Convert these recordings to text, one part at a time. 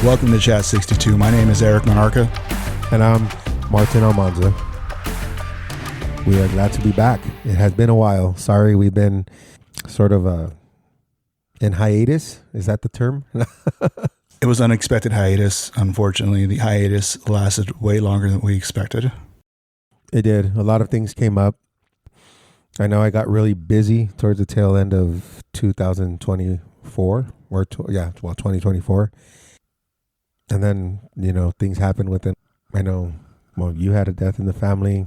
Welcome to Chat 62. My name is Erik Monarca. And I'm Martin Almanza. We are glad to be back. It has been a while. Sorry, we've been sort of in hiatus. Is that the term? It was an unexpected hiatus. Unfortunately, the hiatus lasted way longer than we expected. It did. A lot of things came up. I know I got really busy towards the tail end of 2024 or 2024. And then, things happened within. I know, you had a death in the family.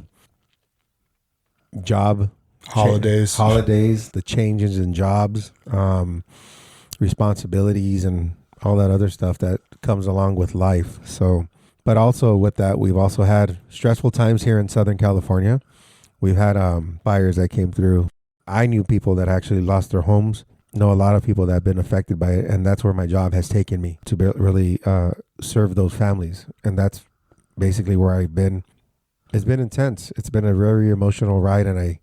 Job. Holidays, the changes in jobs, responsibilities, and all that other stuff that comes along with life. So, but also with that, we've also had stressful times here in Southern California. We've had fires that came through. I knew people that actually lost their homes. Know a lot of people that have been affected by it, and that's where my job has taken me to really serve those families. And that's basically where I've been. It's been intense. It's been a very emotional ride, and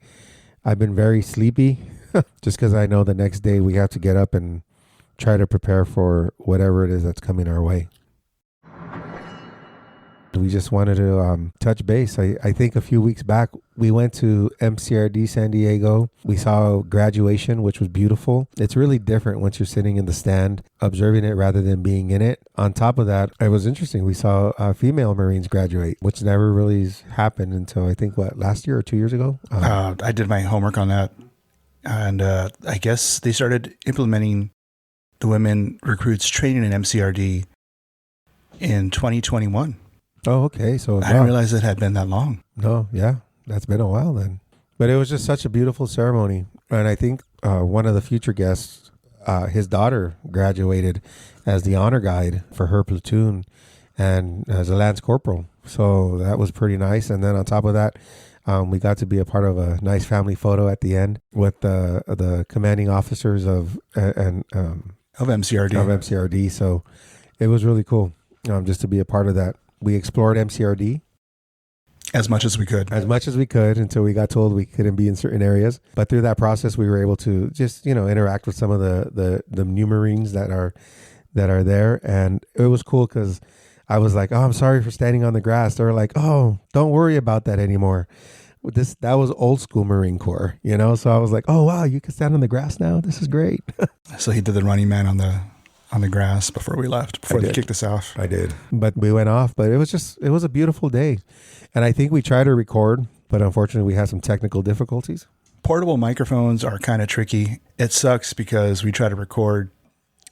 I've been very sleepy just because I know the next day we have to get up and try to prepare for whatever it is that's coming our way. We just wanted to touch base. I think a few weeks back, we went to MCRD San Diego. We saw graduation, which was beautiful. It's really different once you're sitting in the stand, observing it rather than being in it. On top of that, it was interesting. We saw female Marines graduate, which never really happened until I think, last year or 2 years ago? I did my homework on that. And I guess they started implementing the women recruits training in MCRD in 2021. Oh, okay. So I didn't realize it had been that long. No, yeah, that's been a while then. But it was just such a beautiful ceremony. And I think one of the future guests, his daughter graduated as the honor guide for her platoon and as a Lance Corporal. So that was pretty nice. And then on top of that, we got to be a part of a nice family photo at the end with the commanding officers of MCRD. So it was really cool just to be a part of that. We explored MCRD as much as we could until we got told we couldn't be in certain areas. But through that process, we were able to just, interact with some of the new Marines that are there. And it was cool because I was like, oh, I'm sorry for standing on the grass. They were like, oh, don't worry about that anymore. That was old school Marine Corps, So I was like, oh, wow, you can stand on the grass now. This is great. So he did the running man on the grass before we left, before they kicked us off. I did. But we went off, but it was a beautiful day. And I think we tried to record, but unfortunately we had some technical difficulties. Portable microphones are kind of tricky. It sucks because we try to record.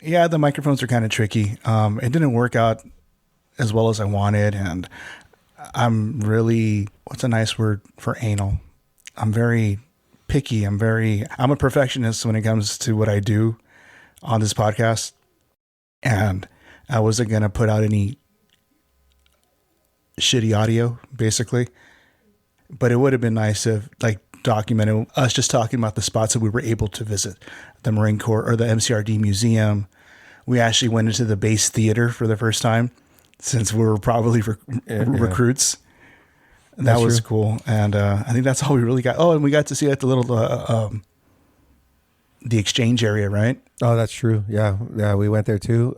Yeah, the microphones are kind of tricky. It didn't work out as well as I wanted. And I'm really, what's a nice word for anal? I'm very picky. I'm a perfectionist when it comes to what I do on this podcast. And I wasn't going to put out any shitty audio, basically. But it would have been nice if, documented us just talking about the spots that we were able to visit. The Marine Corps or the MCRD Museum. We actually went into the base theater for the first time since we were probably recruits. That was cool. And I think that's all we really got. Oh, and we got to see the little... the exchange area, right? Oh, that's true. Yeah, we went there too.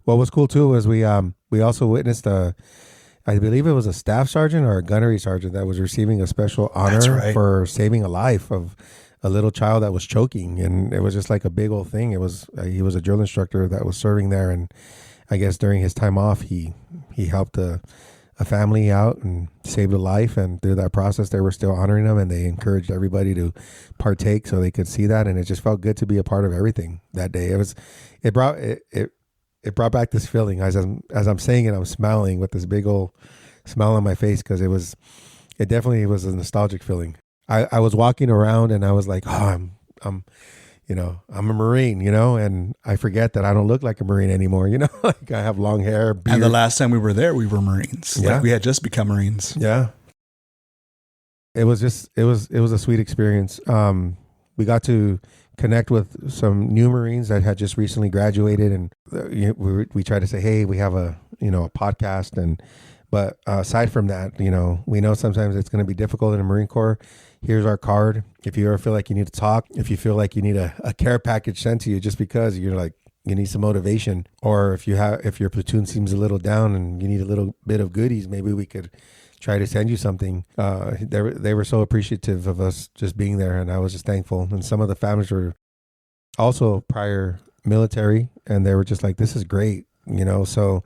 What was cool too was we also witnessed I believe it was a staff sergeant or a gunnery sergeant that was receiving a special honor for saving a life of a little child that was choking, and it was just like a big old thing. It was he was a drill instructor that was serving there, and I guess during his time off, he helped a family out and saved a life, and through that process they were still honoring them, and they encouraged everybody to partake so they could see that, and it just felt good to be a part of everything that day. It brought back this feeling. As I'm saying it, I'm smiling with this big old smile on my face because it definitely was a nostalgic feeling. I was walking around and I was like, oh, I'm a Marine, and I forget that I don't look like a Marine anymore, like I have long hair, beard. And the last time we were there, we were Marines. Yeah. Like we had just become Marines. Yeah. It was a sweet experience. We got to connect with some new Marines that had just recently graduated, and we tried to say, hey, we have a podcast, but aside from that, we know sometimes it's going to be difficult in the Marine Corps. Here's our card. If you ever feel like you need to talk, if you feel like you need a care package sent to you just because you're like, you need some motivation, or if your platoon seems a little down and you need a little bit of goodies, maybe we could try to send you something. They were so appreciative of us just being there, and I was just thankful. And some of the families were also prior military, and they were just like, this is great, so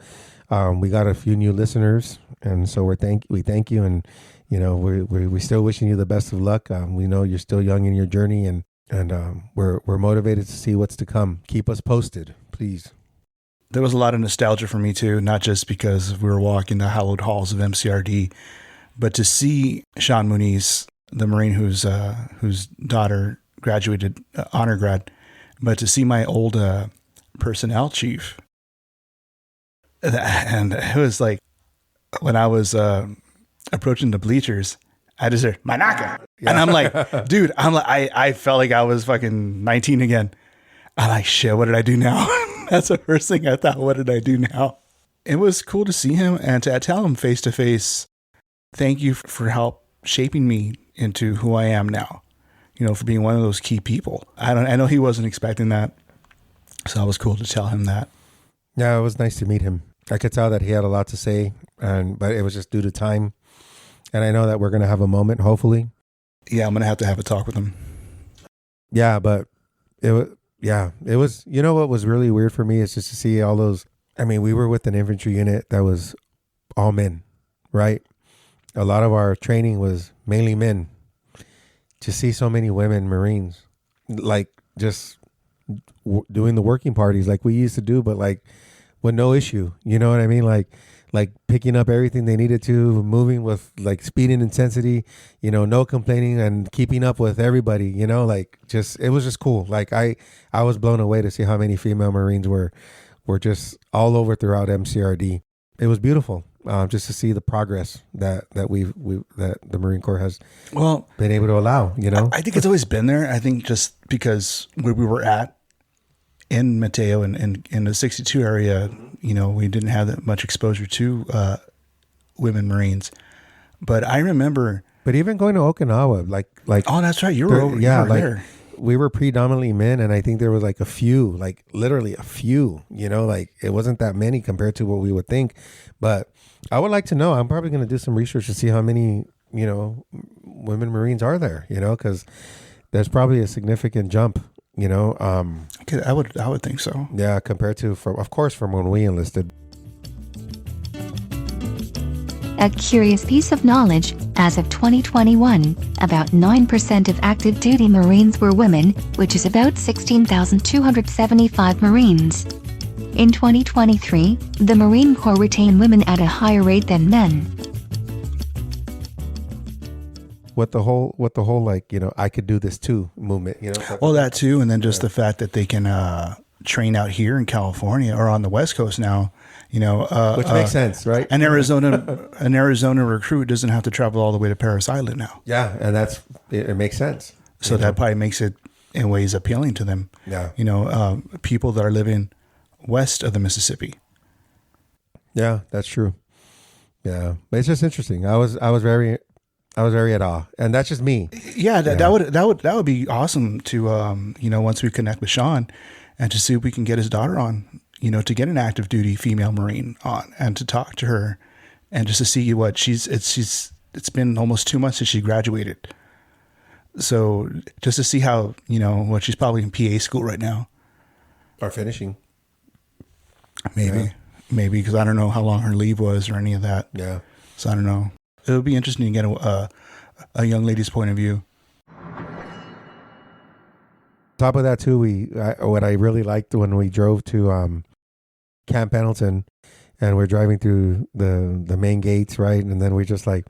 we got a few new listeners, and so we thank you, and we still wishing you the best of luck. We know you're still young in your journey, and we're motivated to see what's to come. Keep us posted, please. There was a lot of nostalgia for me too, not just because we were walking the hallowed halls of MCRD, but to see Sean Muniz, the Marine whose daughter graduated honor grad, but to see my old personnel chief, and it was like when I was approaching the bleachers, I just heard Monarca, and I'm like, dude, I felt like I was fucking 19 again. I'm like, shit, what did I do now? That's the first thing I thought. What did I do now? It was cool to see him and to tell him face to face, thank you for help shaping me into who I am now. For being one of those key people. I know he wasn't expecting that, so it was cool to tell him that. Yeah, it was nice to meet him. I could tell that he had a lot to say, but it was just due to time. And I know that we're gonna have a moment, hopefully. Yeah, I'm gonna have to have a talk with him. Yeah, but it was. What was really weird for me is just to see all those. I mean, we were with an infantry unit that was all men, right? A lot of our training was mainly men. To see so many women Marines, like just doing the working parties like we used to do, but like with no issue. You know what I mean? Like picking up everything they needed to, moving with like speed and intensity, no complaining and keeping up with everybody, like just, it was just cool. Like I was blown away to see how many female Marines were just all over throughout MCRD. It was beautiful. Just to see the progress that the Marine Corps has been able to allow, I think it's always been there. I think just because where we were at in Mateo and in the 62 area, we didn't have that much exposure to women Marines. But I remember. But even going to Okinawa, like oh, that's right, you were over. Yeah, you were there. We were predominantly men, and I think there was like a few, like literally a few. Like it wasn't that many compared to what we would think, but. I would like to know. I'm probably going to do some research to see how many, women Marines are there, because there's probably a significant jump, I would think so. Yeah, compared to, from when we enlisted. A curious piece of knowledge, as of 2021, about 9% of active duty Marines were women, which is about 16,275 Marines. In 2023, the Marine Corps retained women at a higher rate than men. With the whole like, I could do this too movement, Well, that too, and then just the fact that they can train out here in California or on the West Coast now, which makes sense, right? An Arizona recruit doesn't have to travel all the way to Parris Island now. Yeah, and it makes sense. So that probably makes it in ways appealing to them. Yeah, people that are living west of the Mississippi. Yeah, that's true. Yeah, but it's just interesting. I was very at awe, and that's just me. Yeah, that would be awesome to once we connect with Sean, and to see if we can get his daughter on, to get an active duty female Marine on, and to talk to her, and just to see what it's been almost 2 months since she graduated. So just to see how what she's probably in PA school right now, or finishing. Maybe because I don't know how long her leave was or any of that. Yeah. So I don't know. It would be interesting to get a young lady's point of view. Top of that too, what I really liked when we drove to Camp Pendleton, and we're driving through the main gates, right, and then we just like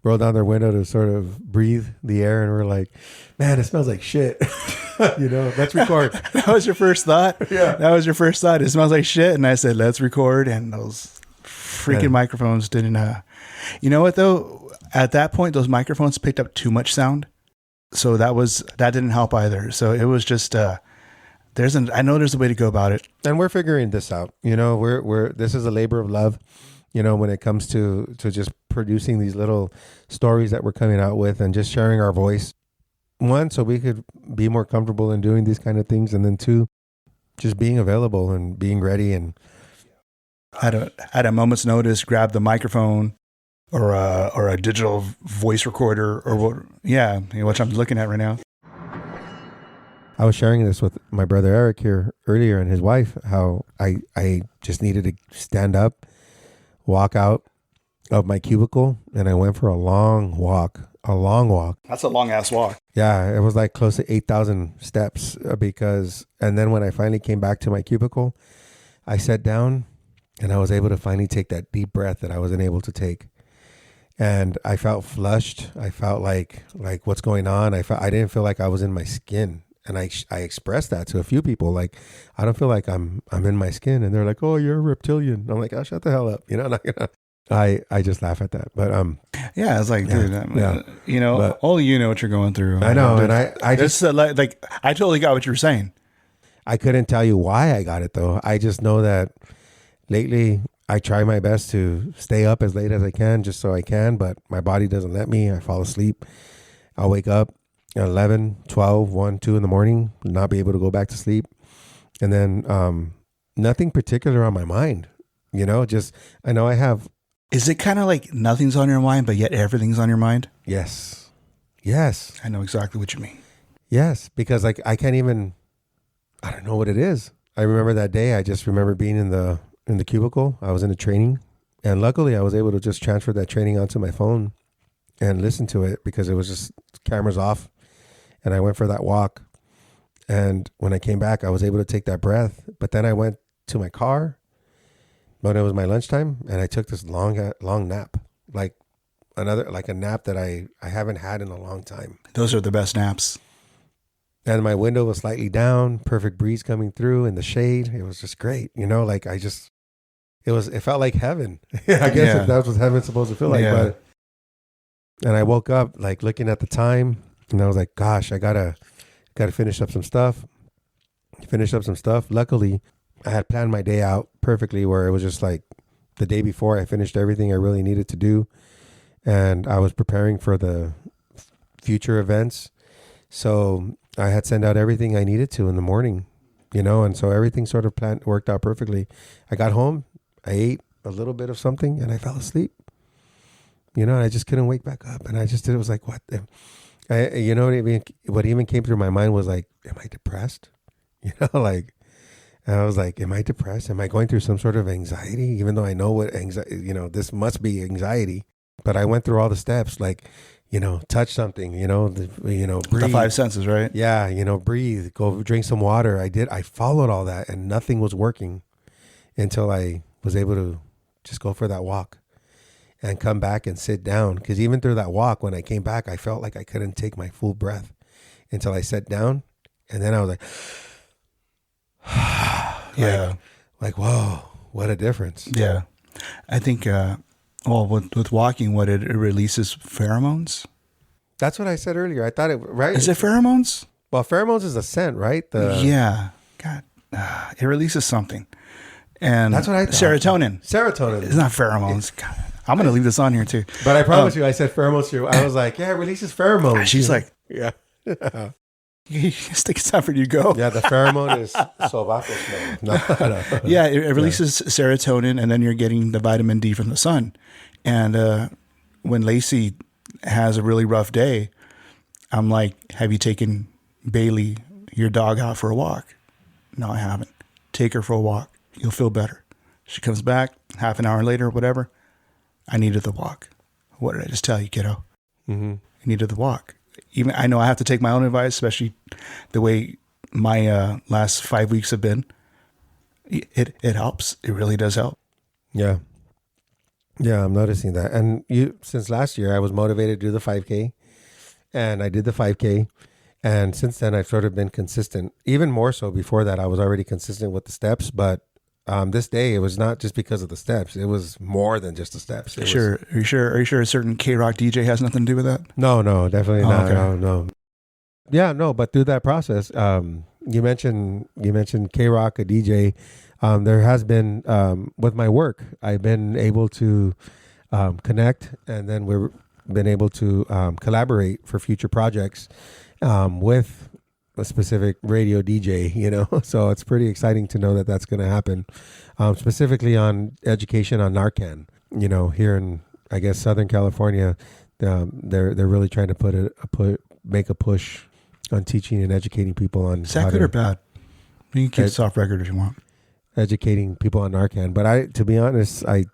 roll down their window to sort of breathe the air, and we're like, man, it smells like shit. Let's record. That was your first thought? Yeah. That was your first thought. It smells like shit. And I said, let's record. And those freaking microphones didn't, you know what though? At that point, those microphones picked up too much sound. So that didn't help either. So it was just, I know there's a way to go about it. And we're figuring this out. This is a labor of love, when it comes to just producing these little stories that we're coming out with and just sharing our voice. One, so we could be more comfortable in doing these kind of things. And then two, just being available and being ready, and at a moment's notice, grab the microphone or a digital voice recorder or what? Yeah, which I'm looking at right now. I was sharing this with my brother Erik here earlier and his wife, how I just needed to stand up, walk out of my cubicle, and I went for a long walk. That's a long ass walk. Yeah, it was like close to 8,000 steps and then when I finally came back to my cubicle, I sat down and I was able to finally take that deep breath that I wasn't able to take. And I felt flushed. I felt like what's going on? I didn't feel like I was in my skin. And I expressed that to a few people, like, I don't feel like I'm in my skin. And they're like, oh, you're a reptilian. I'm like, oh, shut the hell up. I'm not gonna. I just laugh at that. But yeah, it's like, dude, but, only you know what you're going through. I know, and I just like I totally got what you were saying. I couldn't tell you why I got it though. I just know that lately I try my best to stay up as late as I can, just so I can. But my body doesn't let me. I fall asleep. I'll wake up at 11, 12, 1, 2 in the morning, not be able to go back to sleep. And then nothing particular on my mind, just I know I have. Is it kind of like nothing's on your mind, but yet everything's on your mind? Yes. I know exactly what you mean. Yes, because like I don't know what it is. I remember that day, I just remember being in the cubicle. I was in a training, and luckily I was able to just transfer that training onto my phone and listen to it because it was just cameras off. And I went for that walk. And when I came back, I was able to take that breath. But then I went to my car when it was my lunchtime, and I took this long nap, like a nap that I haven't had in a long time. Those are the best naps. And my window was slightly down, perfect breeze coming through in the shade. It was just great. It felt like heaven. I guess if that's what heaven's supposed to feel like. Yeah. And I woke up like looking at the time, and I was like, gosh, I gotta finish up some stuff. Luckily, I had planned my day out perfectly, where it was just like the day before I finished everything I really needed to do. And I was preparing for the future events. So I had sent out everything I needed to in the morning, and so everything sort of worked out perfectly. I got home, I ate a little bit of something, and I fell asleep. And I just couldn't wake back up. And it was like, what? What even came through my mind was like, am I depressed? And I was like, am I depressed? Am I going through some sort of anxiety? Even though I know what anxiety, this must be anxiety. But I went through all the steps, like, touch something, breathe. The five senses, right? Yeah, breathe, go drink some water. I followed all that, and nothing was working until I was able to just go for that walk and come back and sit down. Because even through that walk, when I came back, I felt like I couldn't take my full breath until I sat down. And then I was like, yeah, like, whoa, what a difference. Yeah. I think, with walking, it releases pheromones. That's what I said earlier. I thought right? Is it pheromones? Well, pheromones is a scent, right? Yeah. God, it releases something. And that's what I thought. Serotonin. It's not pheromones. God, I'm going to leave this on here too. But I promise you, I said pheromones to you. I was like, yeah, it releases pheromones. She's like, yeah. I think it's time for you to go. Yeah, the pheromone is sobaco smell. No. Yeah, it releases serotonin, and then you're getting the vitamin D from the sun. And when Lacey has a really rough day, I'm like, have you taken Bailey, your dog, out for a walk? No, I haven't. Take her for a walk. You'll feel better. She comes back half an hour later, whatever. I needed the walk. What did I just tell you, kiddo? Mm-hmm. I needed the walk. Even I know I have to take my own advice, especially the way my last 5 weeks have been. It helps. It really does help. Yeah. Yeah, I'm noticing that. And since last year, I was motivated to do the 5K, and I did the 5K. And since then, I've sort of been consistent. Even more so before that, I was already consistent with the steps. But this day, it was not just because of the steps. It was more than just the steps. Are you sure a certain K-Rock DJ has nothing to do with that? No, definitely not. Okay. No. Yeah, no. But through that process, you mentioned K-Rock, a DJ. There has been, with my work, I've been able to connect, and then we've been able to collaborate for future projects with a specific radio DJ, you know. So it's pretty exciting to know that that's going to happen, specifically on education on Narcan. You know, here in, I guess, Southern California, they're really trying to make a push on teaching and educating people on. Is that good or bad? You can keep this off record if you want. Educating people on Narcan, but to be honest, I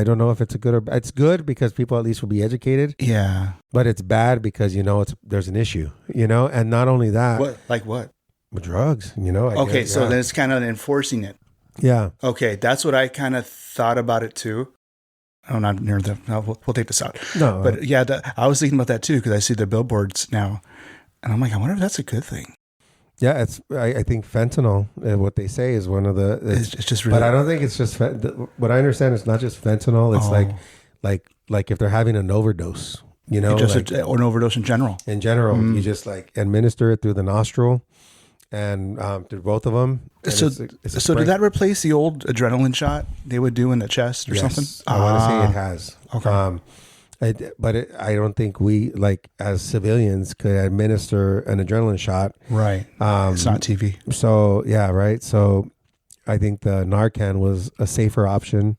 don't know if it's it's good because people at least will be educated. Yeah. But it's bad because, you know, there's an issue, you know, and not only that. What? Like what? With drugs, you know. Okay, guess, so then it's kind of enforcing it. Yeah. Okay, that's what I kind of thought about it too. Oh, not near the. No, we'll take this out. No. But yeah, I was thinking about that too because I see the billboards now, and I'm like, I wonder if that's a good thing. Yeah, I think fentanyl, what they say, is one of the. It's just really. But I don't think it's just. What I understand, it's not just fentanyl. It's like if they're having an overdose, you know, or an overdose in general. In general, you just like administer it through the nostril, and through both of them. So did that replace the old adrenaline shot they would do in the chest or something? I want to say it has. Okay. I don't think we, like, as civilians, could administer an adrenaline shot. Right. It's not TV. So, yeah, right. So I think the Narcan was a safer option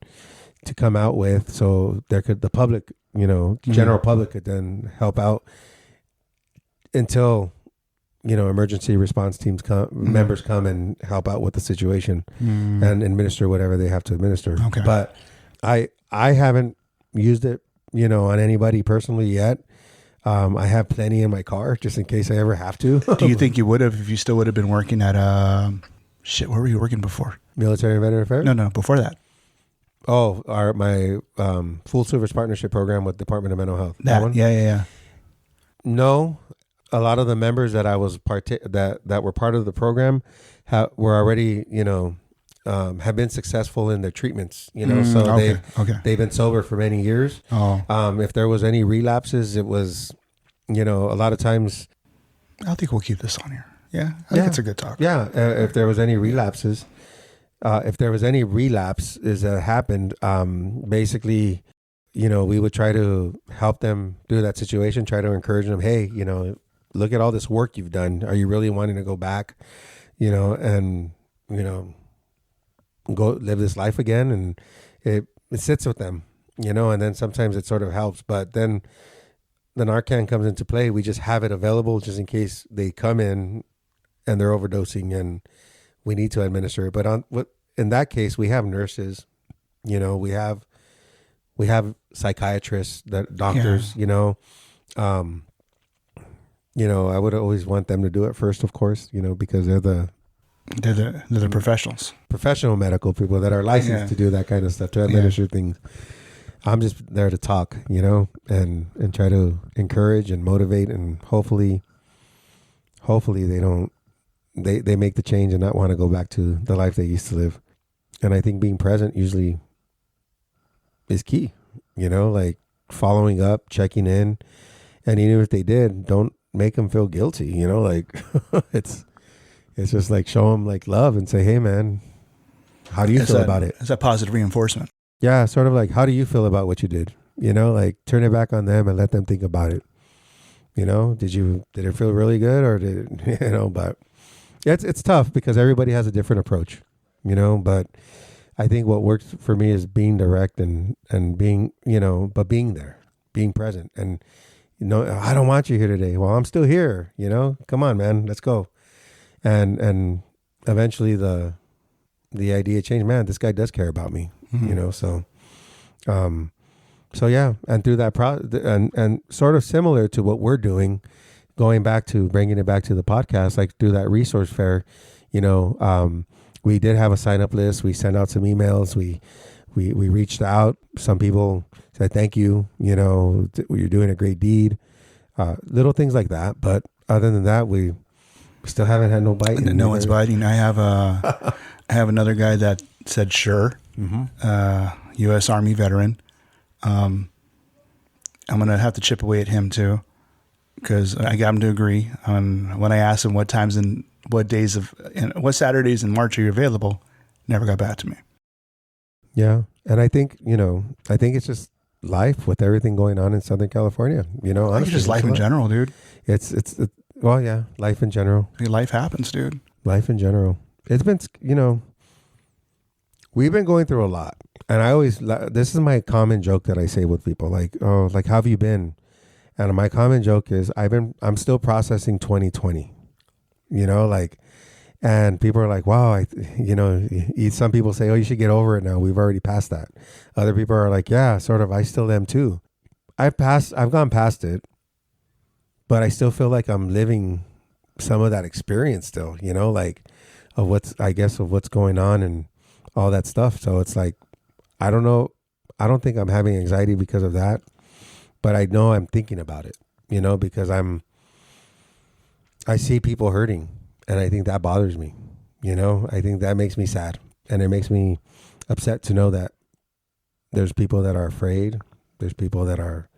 to come out with. So the public, you know, general public could then help out until, you know, emergency response teams members come and help out with the situation and administer whatever they have to administer. Okay. But I haven't used it, you know, on anybody personally yet. I have plenty in my car just in case I ever have to. Do you think you would have if you still would have been working at where were you working before? Military and Veteran Affairs? No, before that. Oh, my full service partnership program with Department of Mental Health. That one? Yeah. No, a lot of the members that I was that were part of the program were already, you know, have been successful in their treatments, you know, so they've been sober for many years. If there was any relapses, it was, you know, a lot of times. I think we'll keep this on here. Yeah, I think it's a good talk. Yeah, if there was any relapses, that happened, basically, you know, we would try to help them through that situation, try to encourage them, hey, you know, look at all this work you've done. Are you really wanting to go back, you know, and, you know, go live this life again? And it sits with them, you know, and then sometimes it sort of helps. But then the Narcan comes into play. We just have it available just in case they come in and they're overdosing and we need to administer it. But in that case, we have nurses, you know, we have psychiatrists, doctors, you know. You know, I would always want them to do it first, of course, you know, because they're the professionals, professional medical people that are licensed to do that kind of stuff, to administer things. I'm just there to talk, you know, and try to encourage and motivate, and hopefully they make the change and not want to go back to the life they used to live. And I think being present usually is key, you know, like following up, checking in, and even if they did, don't make them feel guilty, you know, like it's just like show them like love and say, hey man, how do you feel about it? It's a positive reinforcement. Yeah. Sort of like, how do you feel about what you did? You know, like turn it back on them and let them think about it. You know, did it feel really good or you know, but it's tough because everybody has a different approach, you know, but I think what works for me is being direct and being, you know, but being there, being present. And, you know, I don't want you here today. Well, I'm still here, you know, come on, man, let's go. And eventually the idea changed, man, this guy does care about me, you know? So yeah. And through that and sort of similar to what we're doing, bringing it back to the podcast, like through that resource fair, you know, we did have a sign up list. We sent out some emails. We reached out. Some people said, thank you. You know, you're doing a great deed. Little things like that. But other than that, we still haven't had no bite. No one's biting. I have another guy that said, sure. U.S. Army veteran. I'm going to have to chip away at him too, because I got him to agree on when I asked him what times and what Saturdays in March are you available, never got back to me. Yeah. And I think it's just life with everything going on in Southern California, you know, honestly, just life in general, dude. It's Well, yeah, life in general. I mean, life happens, dude. Life in general. It's been, we've been going through a lot. And I always, this is my common joke that I say with people, like, oh, like, how have you been? And my common joke is I'm still processing 2020, and people are like, wow, some people say, oh, you should get over it now. We've already passed that. Other people are like, yeah, sort of. I still am too. I've gone past it, but I still feel like I'm living some of that experience still, of what's going on and all that stuff. So it's like, I don't know. I don't think I'm having anxiety because of that, but I know I'm thinking about it, because I see people hurting, and I think that bothers me. I think that makes me sad, and it makes me upset to know that there's people that are afraid. There's people that are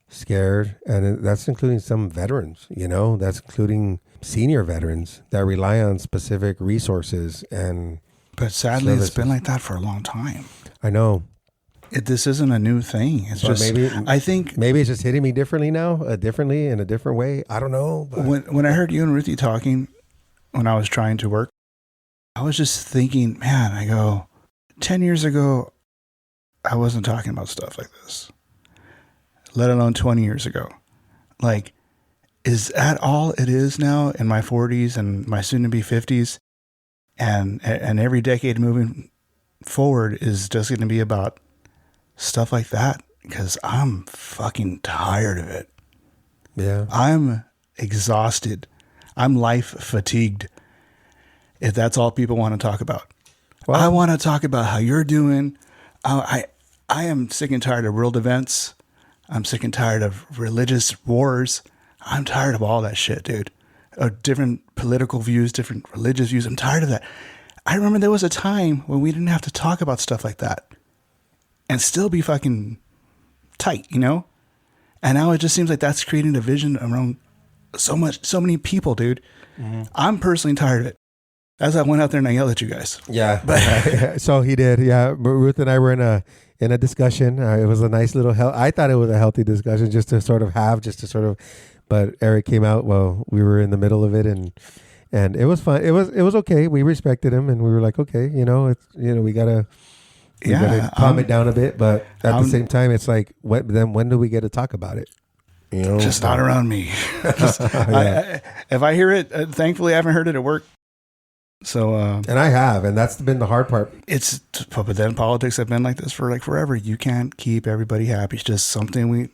scared, and that's including some veterans, that's including senior veterans that rely on specific resources but sadly services. It's been like that for a long time. I know. This isn't a new thing. It's just, I think maybe it's just hitting me differently now, differently in a different way. I don't know. But when I heard you and Ruthie talking, when I was trying to work, I was just thinking, man, I go, 10 years ago, I wasn't talking about stuff like this, let alone 20 years ago. Like, is that all it is now in my 40s and my soon to be 50s? And every decade moving forward is just going to be about stuff like that, because I'm fucking tired of it. Yeah. I'm exhausted. I'm life fatigued. If that's all people want to talk about. Well, I want to talk about how you're doing. I am sick and tired of world events. I'm sick and tired of religious wars. I'm tired of all that shit, dude. Different political views, different religious views. I'm tired of that. I remember there was a time when we didn't have to talk about stuff like that and still be fucking tight, And now it just seems like that's creating a division around so many people, dude. Mm-hmm. I'm personally tired of it. As I went out there and I yelled at you guys. Yeah. But so he did. Yeah. Ruth and I were in a discussion. It was a nice little, I thought it was a healthy discussion just to sort of, but Erik came out while we were in the middle of it, and it was fun. It was okay. We respected him, and we were like, okay, we gotta calm it down a bit. But at the same time, it's like, when do we get to talk about it? Just not around me. If I hear it, thankfully I haven't heard it at work. So, and I have, and that's been the hard part. But then politics have been like this for like forever. You can't keep everybody happy. It's just something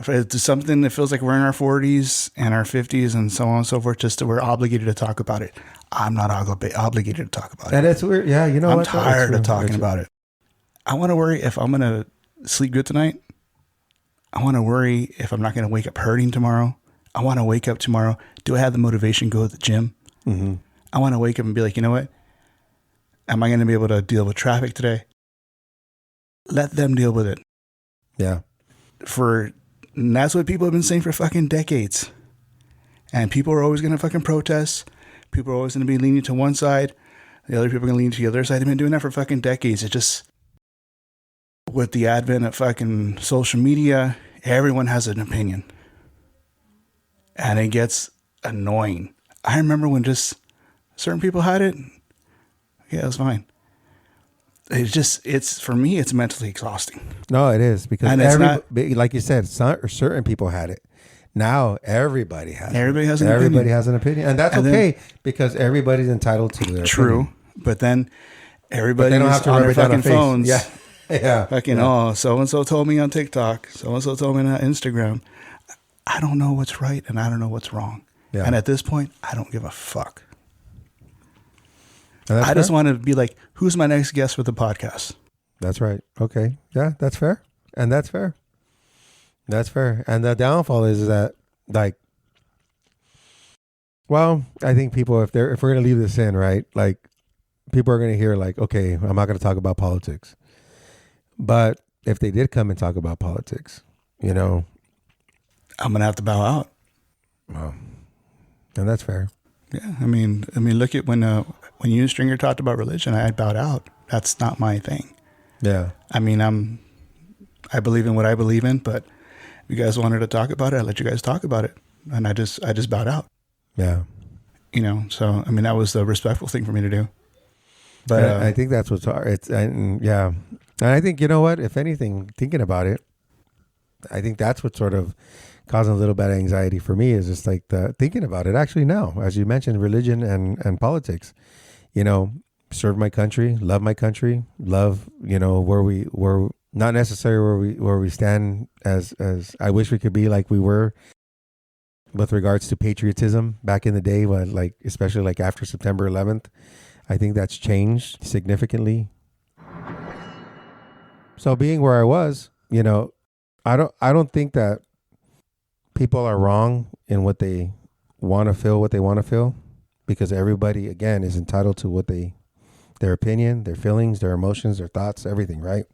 it's something that feels like we're in our 40s and our 50s and so on and so forth. Just we're obligated to talk about it. I'm not obligated to talk about it. And it's weird. Yeah, I'm tired of talking about it. I want to worry if I'm going to sleep good tonight. I want to worry if I'm not going to wake up hurting tomorrow. I want to wake up tomorrow. Do I have the motivation to go to the gym? Mm-hmm. I want to wake up and be like, you know what? Am I going to be able to deal with traffic today? Let them deal with it. Yeah. And that's what people have been saying for fucking decades. And people are always going to fucking protest. People are always going to be leaning to one side. The other people are going to lean to the other side. They've been doing that for fucking decades. It just, with the advent of fucking social media, everyone has an opinion. And it gets annoying. I remember when just certain people had it. Yeah, it was fine. For me, it's mentally exhausting. No, it is, because like you said, certain people had it. Now everybody has. Everybody has an opinion, and that's okay, because everybody's entitled to their true. opinion. But then everybody don't have to on their fucking phones. Yeah. Fucking so and so told me on TikTok. So and so told me on Instagram. I don't know what's right and I don't know what's wrong. Yeah. And at this point, I don't give a fuck. I just want to be like, who's my next guest for the podcast? That's right. Okay. Yeah, that's fair. And that's fair. That's fair. And the downfall is that, like, well, I think people, if we're going to leave this in, right? Like, people are going to hear like, okay, I'm not going to talk about politics. But if they did come and talk about politics, I'm going to have to bow out. Well, and that's fair. Yeah. I mean, look at when you and Stringer talked about religion, I bowed out. That's not my thing. Yeah. I mean, I believe in what I believe in, but if you guys wanted to talk about it, I let you guys talk about it. and I just bowed out. Yeah. So I mean, that was the respectful thing for me to do. But I think that's what's hard. And I think, you know what, if anything, thinking about it, I think that's what sort of causing a little bit of anxiety for me is just like the thinking about it actually now, as you mentioned, religion and politics, serve my country, love my country, love, where not necessarily where we stand as I wish we could be like we were with regards to patriotism back in the day, when especially like after September 11th. I think that's changed significantly. So being where I was, I don't think that people are wrong in what they want to feel, because everybody, again, is entitled to their opinion, their feelings, their emotions, their thoughts, everything, right?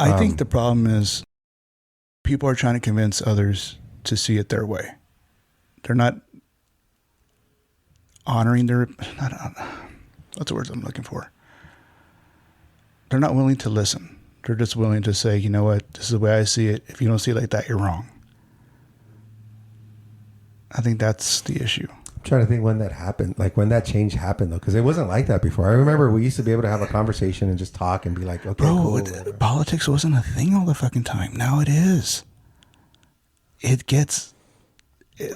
I think the problem is people are trying to convince others to see it their way. They're not honoring what's the words I'm looking for? They're not willing to listen. They're just willing to say, you know what, this is the way I see it. If you don't see it like that, you're wrong. I think that's the issue. I'm trying to think when that happened, like when that change happened, though, because it wasn't like that before. I remember we used to be able to have a conversation and just talk and be like, okay, bro, cool. Politics wasn't a thing all the fucking time. Now it is. It gets,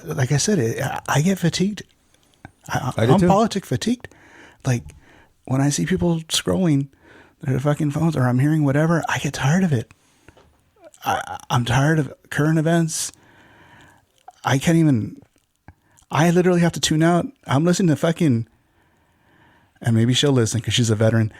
like I said, I get fatigued. I'm politic fatigued. Like when I see people scrolling their fucking phones or I'm hearing whatever, I get tired of it. I'm tired of current events. I literally have to tune out. I'm listening to fucking, and maybe she'll listen because she's a veteran,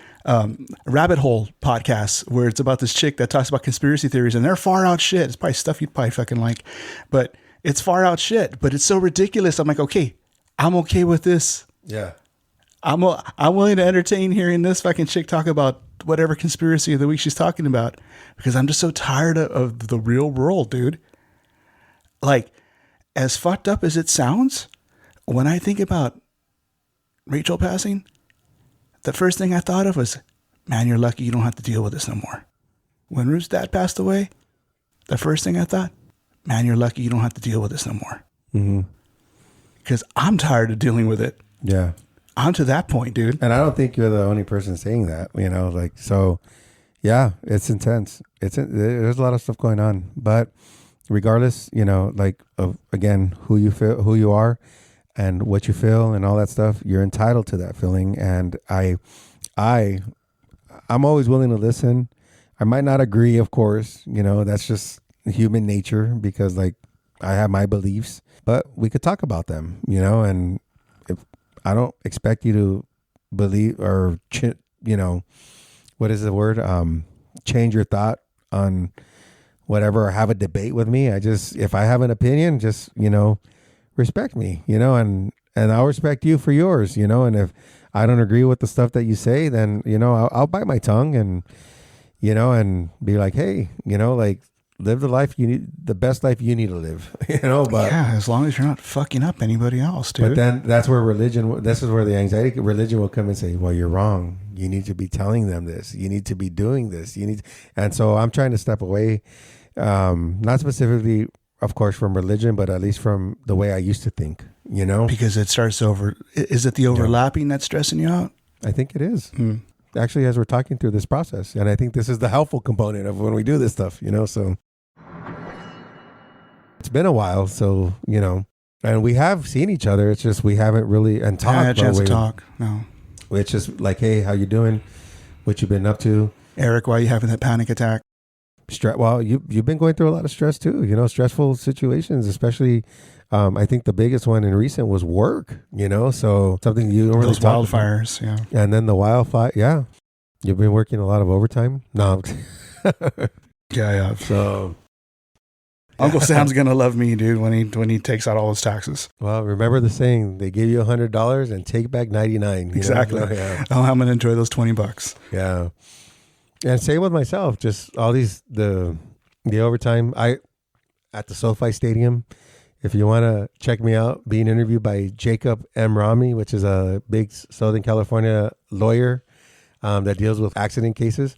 Rabbit Hole podcasts where it's about this chick that talks about conspiracy theories, and they're far out shit. It's probably stuff you'd probably fucking like, but it's far out shit, but it's so ridiculous. I'm like, okay, I'm okay with this. Yeah. I'm willing to entertain hearing this fucking chick talk about whatever conspiracy of the week she's talking about, because I'm just so tired of the real world, dude. Like, as fucked up as it sounds, when I think about Rachel passing, the first thing I thought of was, man, you're lucky you don't have to deal with this no more. When Ruth's dad passed away, the first thing I thought, man, you're lucky you don't have to deal with this no more. Mm-hmm. Because I'm tired of dealing with it. Yeah. I'm to that point, dude. And I don't think you're the only person saying that, so yeah, it's intense. There's a lot of stuff going on, but regardless, of, again, who you are and what you feel and all that stuff, you're entitled to that feeling. And I'm always willing to listen. I might not agree, of course, that's just human nature, because I have my beliefs, but we could talk about them, and I don't expect you to believe or, what is the word? Change your thought on whatever, or have a debate with me. If I have an opinion, just, respect me, and I'll respect you for yours, and if I don't agree with the stuff that you say, then, I'll bite my tongue and, and be like, hey, live the life you need, the best life you need to live, but yeah, as long as you're not fucking up anybody else, dude. But then this is where the anxiety, religion will come and say, well, you're wrong. You need to be telling them this. You need to be doing this. And so I'm trying to step away, not specifically, of course, from religion, but at least from the way I used to think, because it starts is it the overlapping that's stressing you out? I think it is. Actually, as we're talking through this process, and I think this is the helpful component of when we do this stuff, so it's been a while, so, and we have seen each other. It's just we haven't really talked. I had a chance to talk. No. It's just like, hey, how you doing? What you been up to? Eric, why are you having that panic attack? Well, you've been going through a lot of stress too, stressful situations, especially, I think the biggest one in recent was work, so something you don't really those wildfires. Yeah. And then the wildfire. Yeah. You've been working a lot of overtime. No. Yeah. So Uncle Sam's going to love me, dude, when he takes out all his taxes. Well, remember the saying, they give you $100 and take back 99. Exactly. Yeah. Oh, I'm going to enjoy those $20. Yeah. And same with myself, just all the overtime. At the SoFi Stadium, if you want to check me out, being interviewed by Jacob M. Rami, which is a big Southern California lawyer that deals with accident cases.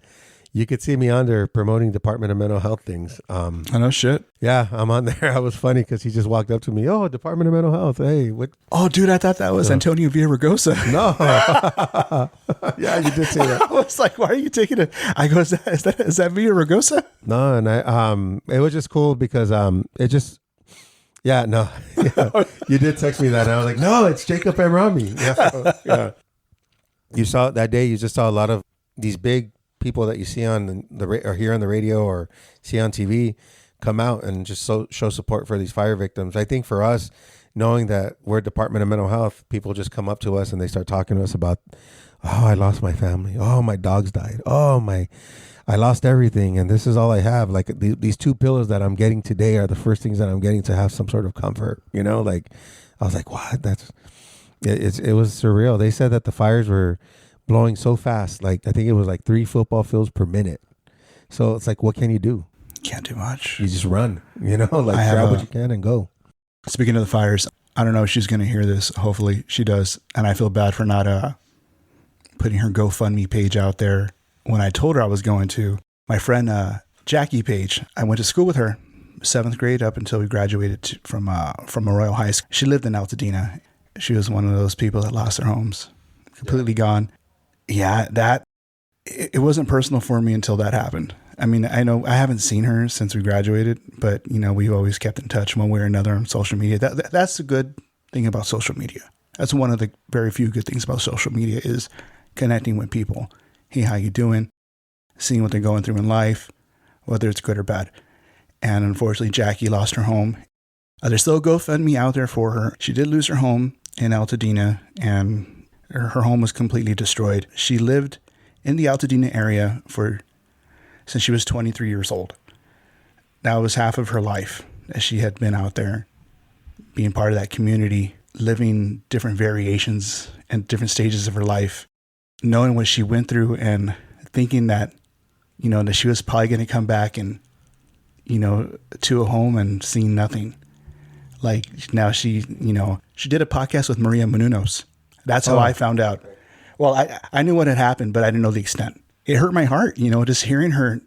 You could see me on there promoting Department of Mental Health things. I know shit. Yeah, I'm on there. I was funny because he just walked up to me. Oh, Department of Mental Health. Hey, what? Oh, dude, I thought that was Antonio Villaraigosa. No. Yeah, you did say that. I was like, why are you taking it? I go, is that Villaraigosa? No, and it was just cool because it just, yeah, no. Yeah. You did text me that. And I was like, no, it's Jacob and Rami. Yeah. Yeah. You saw that day, you just saw a lot of these big people that you see on or hear on the radio or see on TV come out and just show support for these fire victims. I think for us, knowing that we're Department of Mental Health, people just come up to us and they start talking to us about, oh, I lost my family. Oh, my dogs died. Oh, I lost everything. And this is all I have. Like these 2 pillows that I'm getting today are the first things that I'm getting to have some sort of comfort. You know, like I was like, what? It was surreal. They said that the fires were blowing so fast. Like I think it was like 3 football fields per minute. So it's like, what can you do? Can't do much. You just run, you know, like grab what you can and go. Speaking of the fires, I don't know if she's going to hear this. Hopefully she does. And I feel bad for not putting her GoFundMe page out there when I told her I was going to. My friend Jackie Paige, I went to school with her, 7th grade up until we graduated from Arroyo High School. She lived in Altadena. She was one of those people that lost their homes, completely gone. Yeah, it wasn't personal for me until that happened. I mean, I know I haven't seen her since we graduated, but you know, we've always kept in touch one way or another on social media. That's the good thing about social media. That's one of the very few good things about social media is connecting with people. Hey, how you doing? Seeing what they're going through in life, whether it's good or bad. And unfortunately, Jackie lost her home. There's still a GoFundMe out there for her. She did lose her home in Altadena, and her home was completely destroyed. She lived in the Altadena area since she was 23 years old. That was half of her life that she had been out there, being part of that community, living different variations and different stages of her life, knowing what she went through and thinking that, you know, that she was probably going to come back and, you know, to a home and seeing nothing. Like now she did a podcast with Maria Menounos. That's how I found out. Well, I knew what had happened, but I didn't know the extent. It hurt my heart, you know, just hearing her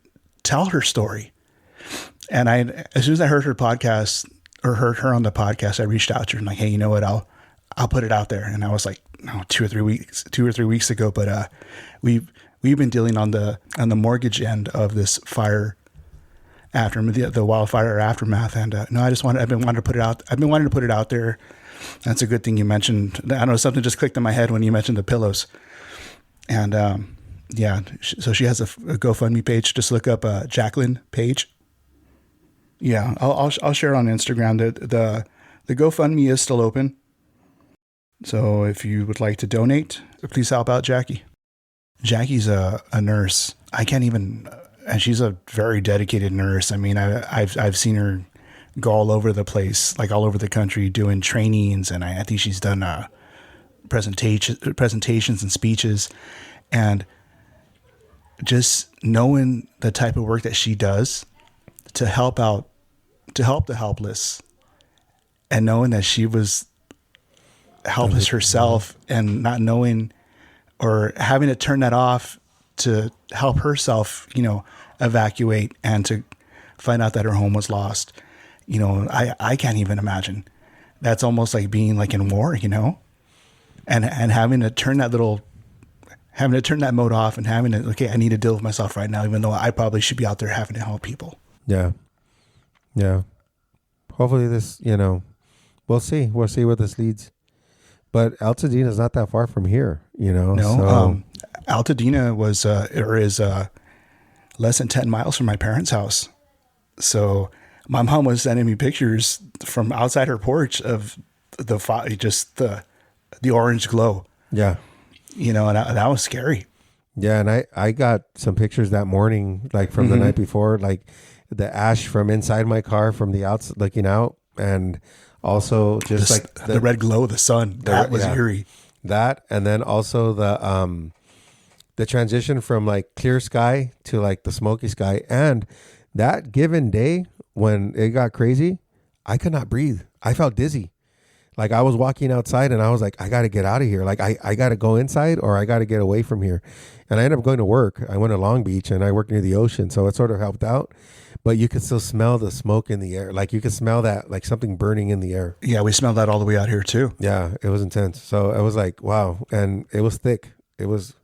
tell her story. And as soon as I heard her podcast or heard her on the podcast, I reached out to her and like, hey, you know what? I'll put it out there. And I was like, no, 2 or 3 weeks ago. But we've been dealing on the mortgage end of this fire the wildfire aftermath. And no, I've been wanting to put it out there. That's a good thing you mentioned. I don't know, something just clicked in my head when you mentioned the pillows. And yeah, so she has a GoFundMe page. Just look up Jacqueline Paige. Yeah, I'll share it on Instagram. The GoFundMe is still open. So if you would like to donate, please help out Jackie. Jackie's a nurse. And she's a very dedicated nurse. I mean, I've seen her go all over the place, like all over the country doing trainings. And I think she's done presentations and speeches. And just knowing the type of work that she does to help the helpless, and knowing that she was helpless herself and not knowing or having to turn that off to help herself, you know, evacuate and to find out that her home was lost. You know, I can't even imagine. That's almost like being like in war, you know, and having to turn that mode off and having to, okay, I need to deal with myself right now, even though I probably should be out there having to help people. Yeah. Yeah. Hopefully this, you know, we'll see where this leads, but Altadena is not that far from here, you know? No, so. Altadena is less than 10 miles from my parents' house. So my mom was sending me pictures from outside her porch of the fire, just the orange glow. Yeah. You know, and that was scary. Yeah. And I got some pictures that morning, like from the night before, like the ash from inside my car from the outside looking out. And also just like the red glow of the sun. That was eerie. That. And then also the transition from like clear sky to like the smoky sky. And that given day when it got crazy, I could not breathe. I felt dizzy. Like I was walking outside and I was like, I got to get out of here. Like I got to go inside or I got to get away from here. And I ended up going to work. I went to Long Beach and I worked near the ocean. So it sort of helped out. But you could still smell the smoke in the air. Like you could smell that, like something burning in the air. Yeah, we smelled that all the way out here too. Yeah, it was intense. So I was like, wow. And it was thick. It was,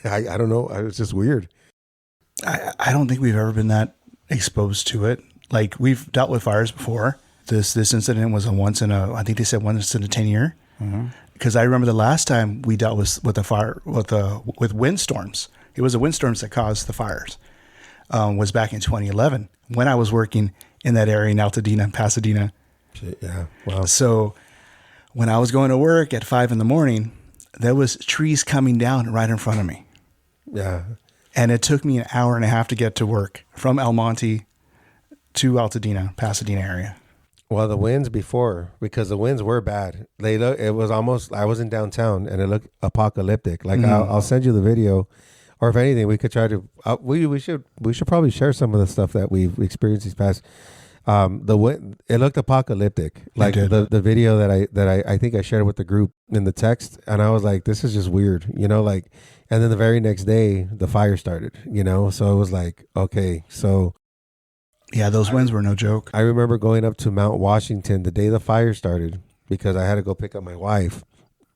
I don't know. It was just weird. I don't think we've ever been that exposed to it. Like we've dealt with fires before. This incident was I think they said once in a 10-year. Because I remember the last time we dealt with a fire with windstorms. It was the windstorms that caused the fires. Was back in 2011 when I was working in that area in Altadena and Pasadena. Shit, yeah. Wow. So when I was going to work at 5 a.m, there was trees coming down right in front of me. Yeah. And it took me an hour and a half to get to work from El Monte to Altadena, Pasadena area. Well, the winds before, because the winds were bad. It was almost, I was in downtown and it looked apocalyptic. Like I'll send you the video, or if anything, we could try to, we should probably share some of the stuff that we've experienced these past. The wind, it looked apocalyptic. Like the video that I think I shared with the group in the text, and I was like, this is just weird, like, and then the very next day the fire started, so it was like, okay, so. Yeah, those winds were no joke. I remember going up to Mount Washington the day the fire started because I had to go pick up my wife.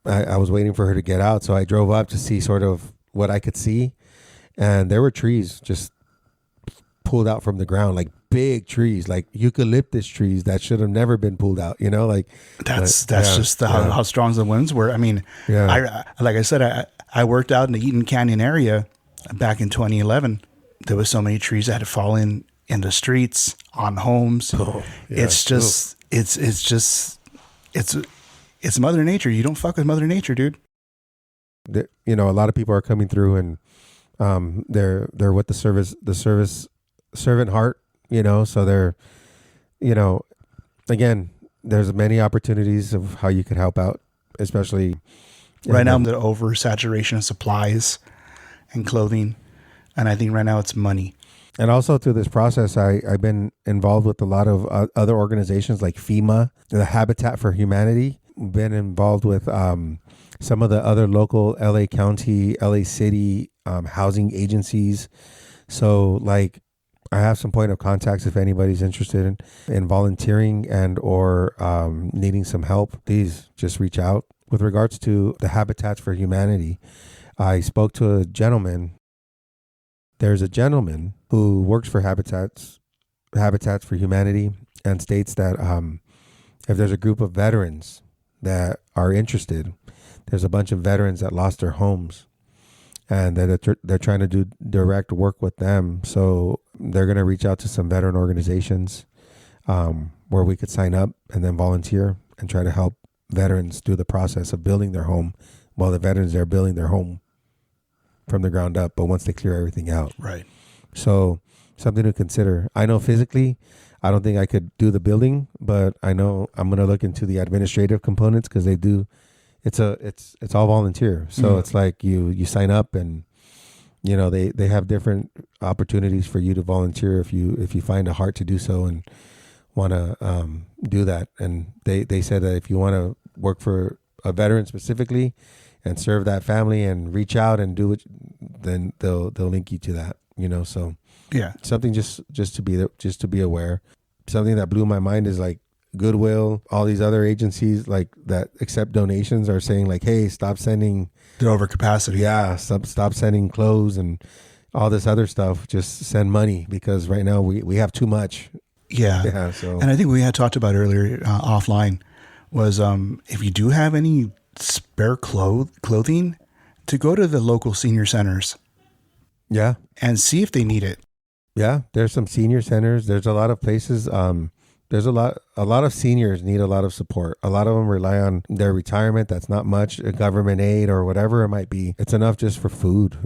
I was waiting for her to get out, so I drove up to see sort of what I could see, and there were trees just pulled out from the ground, like big trees, like eucalyptus trees that should have never been pulled out. Like that's just how strong the winds were. I mean, like I said, I worked out in the Eaton Canyon area back in 2011. There was so many trees that had fallen in the streets, on homes. It's just, it's Mother Nature. You don't fuck with Mother Nature, dude. A lot of people are coming through and they're with the servant heart, so they're, again, there's many opportunities of how you could help out, especially right now, the oversaturation of supplies and clothing. And I think right now it's money. And also through this process, I've been involved with a lot of other organizations like FEMA, the Habitat for Humanity, been involved with some of the other local LA County, LA City housing agencies. So like I have some point of contacts if anybody's interested in volunteering and or needing some help, please just reach out. With regards to the Habitats for Humanity, I spoke to a gentleman. There's a gentleman who works for Habitats for Humanity and states that if there's a group of veterans that are interested, there's a bunch of veterans that lost their homes and that they're trying to do direct work with them. So they're going to reach out to some veteran organizations where we could sign up and then volunteer and try to help veterans do the process of building their home while the veterans are building their home from the ground up, but once they clear everything out. Right. So something to consider. I know physically, I don't think I could do the building, but I know I'm going to look into the administrative components because they do. It's all volunteer. So it's like you sign up and, they have different opportunities for you to volunteer if you find a heart to do so and want to do that. And they said that if you want to work for a veteran specifically and serve that family and reach out and do it, then they'll link you to that, so yeah, something just to be aware. Something that blew my mind is like Goodwill, all these other agencies like that accept donations are saying like, hey, stop sending. They're over capacity. Yeah. Stop sending clothes and all this other stuff. Just send money because right now we have too much. Yeah. So, and I think we had talked about earlier offline was if you do have any spare clothing, to go to the local senior centers. Yeah. And see if they need it. Yeah. There's some senior centers. There's a lot of places. There's a lot of seniors need a lot of support. A lot of them rely on their retirement. That's not much government aid or whatever it might be. It's enough just for food.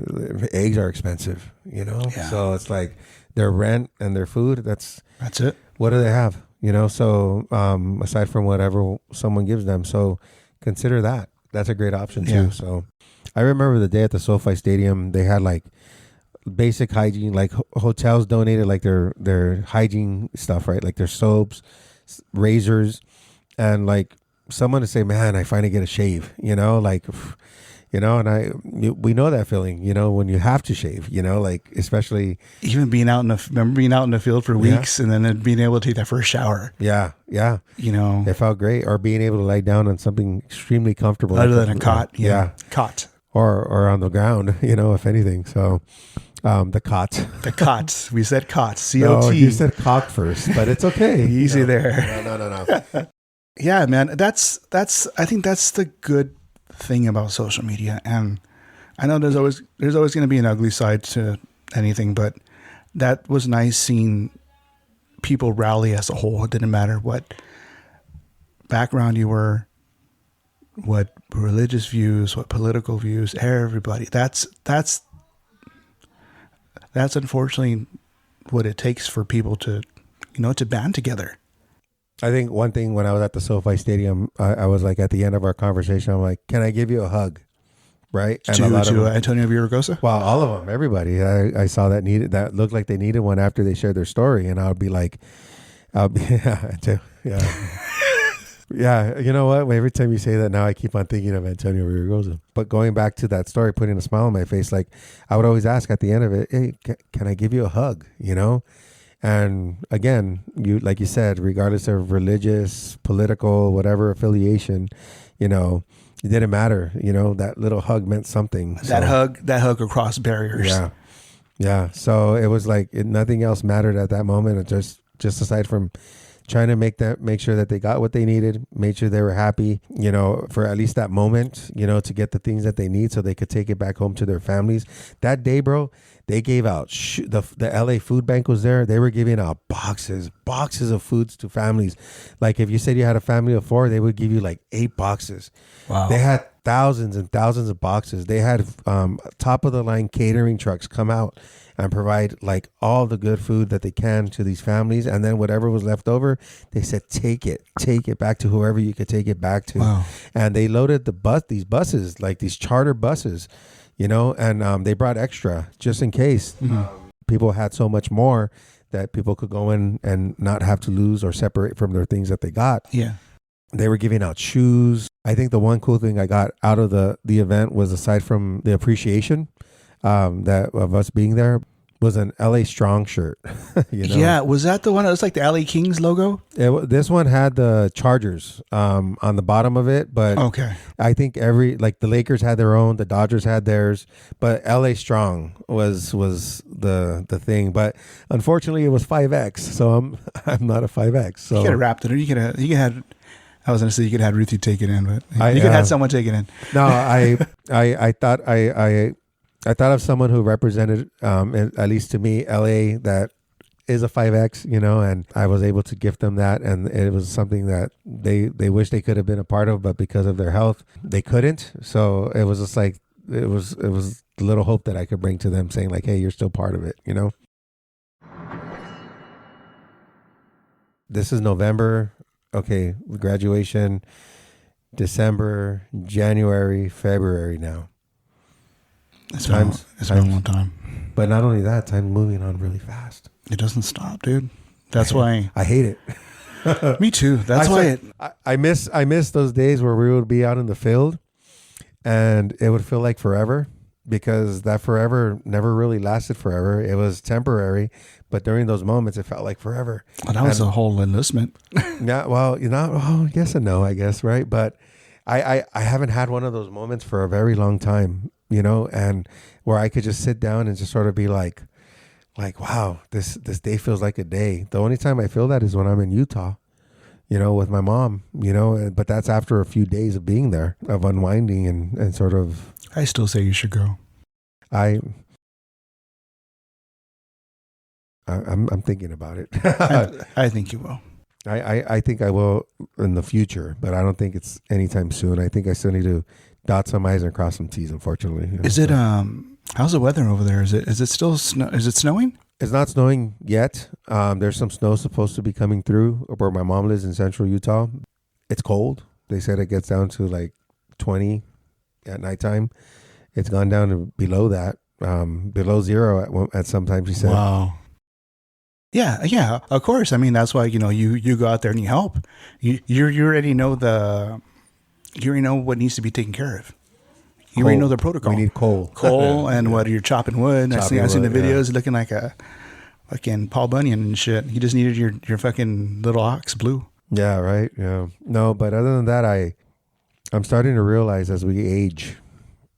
Eggs are expensive, Yeah. So it's like their rent and their food. That's it. What do they have? So aside from whatever someone gives them. So consider that. That's a great option too. Yeah. So I remember the day at the SoFi Stadium, they had like basic hygiene, like hotels donated like their hygiene stuff, right? Like their soaps, razors, and like someone to say, man, I finally get a shave, like, and we know that feeling, when you have to shave, like, especially even being out remember being out in the field for weeks and then being able to take that first shower. Yeah. It felt great. Or being able to lie down on something extremely comfortable. Other than a cot. Yeah. Cot. Or on the ground, if anything. So the cot. The cot. We said cot. COT. No, you said cock first, but it's okay. Easy there. No. Yeah, man. I think that's the good thing about social media. And I know there's always going to be an ugly side to anything, but that was nice seeing people rally as a whole. It didn't matter what background you were, what religious views, what political views, everybody. That's unfortunately what it takes for people to, to band together. I think one thing when I was at the SoFi Stadium, I was like, at the end of our conversation, I'm like, can I give you a hug? Right? And to Antonio Villaraigosa? Well, all of them, everybody. I saw that looked like they needed one after they shared their story. And I'll be like, yeah, you know what? Every time you say that now, I keep on thinking of Antonio Villaraigosa. But going back to that story, putting a smile on my face, like I would always ask at the end of it, hey, can I give you a hug? And again, like you said, regardless of religious, political, whatever affiliation, it didn't matter. That little hug meant something. That hug across barriers. Yeah. So it was like nothing else mattered at that moment. It just aside from trying to make sure that they got what they needed, made sure they were happy, for at least that moment, to get the things that they need so they could take it back home to their families. That day, bro, they gave out, the LA food bank was there. They were giving out boxes of foods to families. Like if you said you had a family of 4, they would give you like 8 boxes. Wow. They had thousands and thousands of boxes. They had top of the line catering trucks come out and provide like all the good food that they can to these families. And then whatever was left over, they said, take it back to whoever you could take it back to. Wow. And they loaded these buses, like these charter buses, and they brought extra just in case. People had so much more that people could go in and not have to lose or separate from their things that they got. Yeah. They were giving out shoes. I think the one cool thing I got out of the event was, aside from the appreciation that of us being there, was an LA Strong shirt. Yeah, was that the one that was like the LA Kings logo? This one had the Chargers on the bottom of it, but okay. I think the Lakers had their own, the Dodgers had theirs, but LA Strong was the thing. But unfortunately, it was 5X, so I'm not a 5X. So you could have wrapped it, or you could have. I was going to say you could have Ruthie take it in, but you could have someone take it in. No, I thought I thought of someone who represented, at least to me, LA, that is a 5X, and I was able to gift them that. And it was something that they wish they could have been a part of, but because of their health, they couldn't. So it was just like, it was the little hope that I could bring to them, saying like, hey, you're still part of it, This is November. Okay, graduation, December, January, February now. It's been a long time. But not only that, time's moving on really fast. It doesn't stop, dude. That's why I hate it. Me too. That's why I miss those days where we would be out in the field and it would feel like forever, because that forever never really lasted forever. It was temporary, but during those moments it felt like forever. Well, that was a whole enlistment. Yeah, well, yes and no, I guess, right? But I haven't had one of those moments for a very long time. And where I could just sit down and just sort of be like, wow, this day feels like a day. The only time I feel that is when I'm in Utah, with my mom, but that's after a few days of being there, of unwinding and sort of. I still say you should go. I'm thinking about it. I think you will. I think I will in the future, but I don't think it's anytime soon. I think I still need to dot some I's and cross some T's, unfortunately. Is it how's the weather over there? Is it still is it snowing? It's not snowing yet. There's some snow supposed to be coming through where my mom lives in central Utah. It's cold. They said it gets down to like 20 at nighttime. It's gone down to below that, below 0 at sometimes, she said. Wow. Yeah, of course. I mean, that's why, you go out there and you help. You already know you already know what needs to be taken care of. You already know the protocol. We need coal. And what you're chopping wood. I seen the videos looking like a fucking Paul Bunyan and shit. You just needed your fucking little ox blue. Yeah, right. Yeah. No, but other than that, I'm starting to realize as we age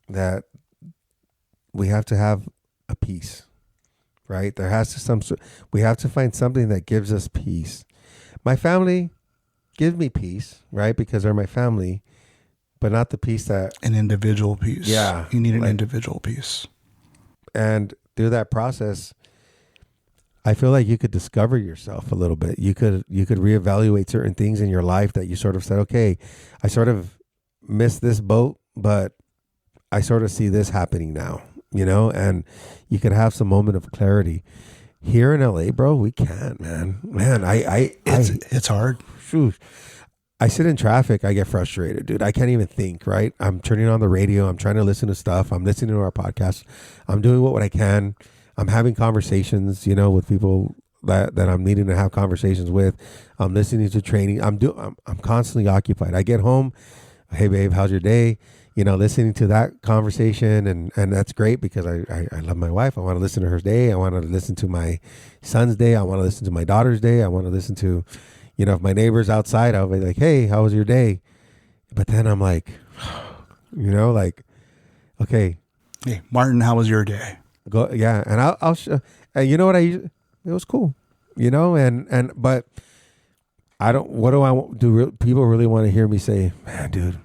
that we have to have a peace, right? There has to we have to find something that gives us peace. My family gives me peace, right? Because they're my family, but not the peace that an individual peace. Yeah, you need an individual peace. And through that process, I feel like you could discover yourself a little bit. You could reevaluate certain things in your life that you sort of said, okay, I sort of missed this boat, but I sort of see this happening now, and you could have some moment of clarity. Here in LA, bro, we can't, man. It's hard. Shoot. I sit in traffic, I get frustrated, dude. I can't even think, right? I'm turning on the radio, I'm trying to listen to stuff, I'm listening to our podcast, I'm doing what I can. I'm having conversations, with people that I'm needing to have conversations with. I'm listening to training. I'm constantly occupied. I get home, hey babe, how's your day? Listening to that conversation, and that's great because I love my wife. I want to listen to her day. I want to listen to my son's day. I want to listen to my daughter's day. I want to listen to, if my neighbor's outside, I'll be like, hey, how was your day? But then I'm like, okay. Hey, Martin, how was your day? Go, yeah, and I'll show. And you know what it was cool, but I don't. What do I do? People really want to hear me say, man, dude,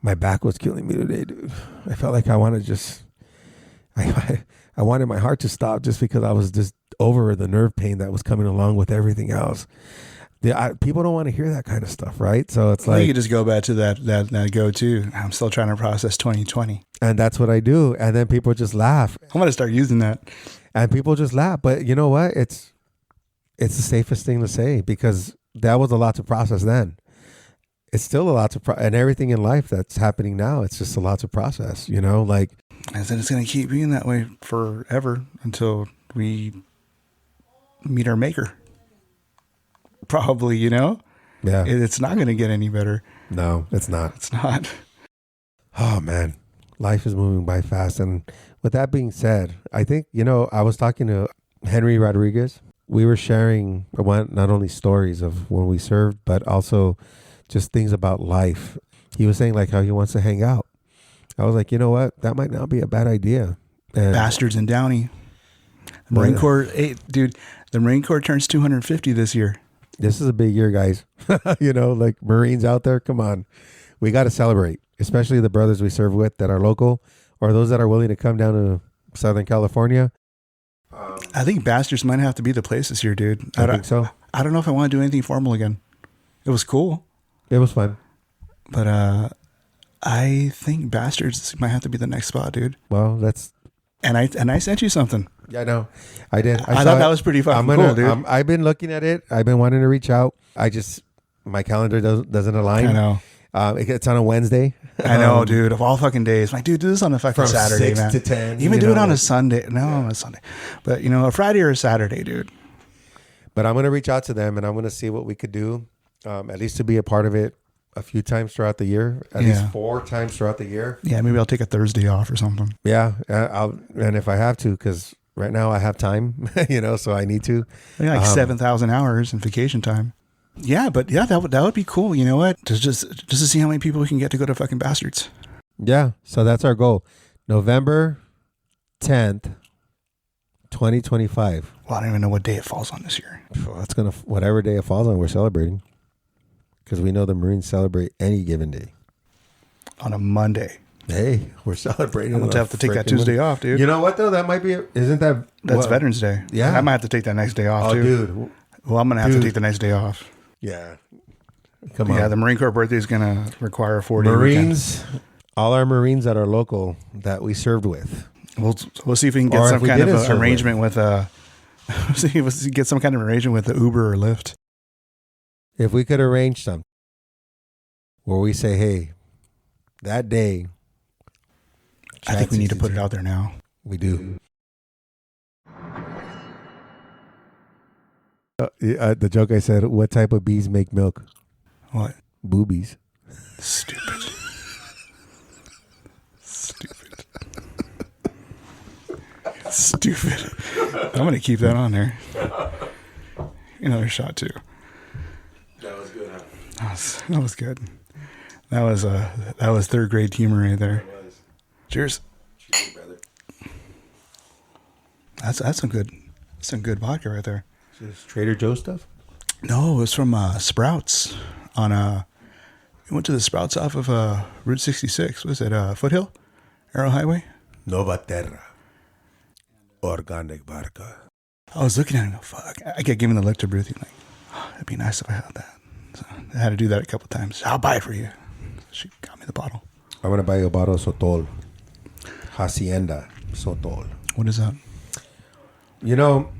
my back was killing me today, dude. I felt like I wanted I wanted my heart to stop just because I was just over the nerve pain that was coming along with everything else. People don't want to hear that kind of stuff, right? So it's like you could just go back to that go-to. I'm still trying to process 2020, and that's what I do. And then people just laugh. I'm gonna start using that, and people just laugh. But you know what? It's the safest thing to say because that was a lot to process then. It's still a lot to and everything in life that's happening now. It's just a lot to process. Like I said, it's gonna keep being that way forever until we meet our maker. Probably, Yeah. It's not going to get any better. No, it's not. It's not. Oh, man. Life is moving by fast. And with that being said, I think, I was talking to Henry Rodriguez. We were sharing not only stories of when we served, but also just things about life. He was saying like how he wants to hang out. I was like, you know what? That might not be a bad idea. And Bastards in Downey. The Marine Corps, dude, the Marine Corps turns 250 this year. This is a big year, guys. Like Marines out there, come on. We got to celebrate, especially the brothers we serve with that are local or those that are willing to come down to Southern California. I think Bastards might have to be the place this year, dude. I think so. I don't know if I want to do anything formal again. It was cool. It was fun. But I think Bastards might have to be the next spot, dude. Well, that's... And I sent you something. Yeah, I know. I did. I thought that was pretty fucking cool, dude. I've been looking at it. I've been wanting to reach out. My calendar doesn't align. I know. It's on a Wednesday. I know, dude. Of all fucking days. Like, dude, do this on a fucking Saturday, man. From 6 to 10. Even do it on a Sunday. No, on a Sunday. But, a Friday or a Saturday, dude. But I'm going to reach out to them, and I'm going to see what we could do, at least to be a part of it a few times throughout the year, at least 4 times throughout the year. Yeah, maybe I'll take a Thursday off or something. Yeah, and if I have to, because right now I have time, so I need to. Like 7,000 hours in vacation time. Yeah, but yeah, that would be cool. You know what? Just to see how many people we can get to go to fucking Bastards. Yeah, so that's our goal. November 10th, 2025. Well, I don't even know what day it falls on this year. Well, that's whatever day it falls on, we're celebrating. Because we know the Marines celebrate any given day. On a Monday. Hey, we're celebrating. I'm going to have to take that Tuesday off, dude. You know what, though? That might be... That's Veterans Day. Yeah. I might have to take that next day off, too. Dude. Well, I'm going to have to take the next day off. Yeah. Come on. Yeah, the Marine Corps birthday is going to require a 4-day Marines, weekend. All our Marines that are local that we served with. We'll see if we can get some kind of arrangement with get some kind of arrangement with the Uber or Lyft. If we could arrange something where we say, hey, that day. I think we need to put it out there now. We do. The joke I said, what type of bees make milk? What? Boobies. Stupid. Stupid. I'm going to keep that on there. Another shot, too. That was good, huh? That was good. That was third grade humor right there. Cheers. Cheers, brother. That's some good vodka right there. Is this Trader Joe's stuff? No, it was from Sprouts on we went to the Sprouts off of Route 66. Was it Foothill? Arrow Highway? Nova Terra. Organic vodka. I was looking at it and go, fuck. I kept giving the look to Ruthie like, oh, it'd be nice if I had that. So I had to do that a couple times. I'll buy it for you. She got me the bottle. I'm going to buy you a bottle of Sotol. Hacienda Sotol. What is that? You know,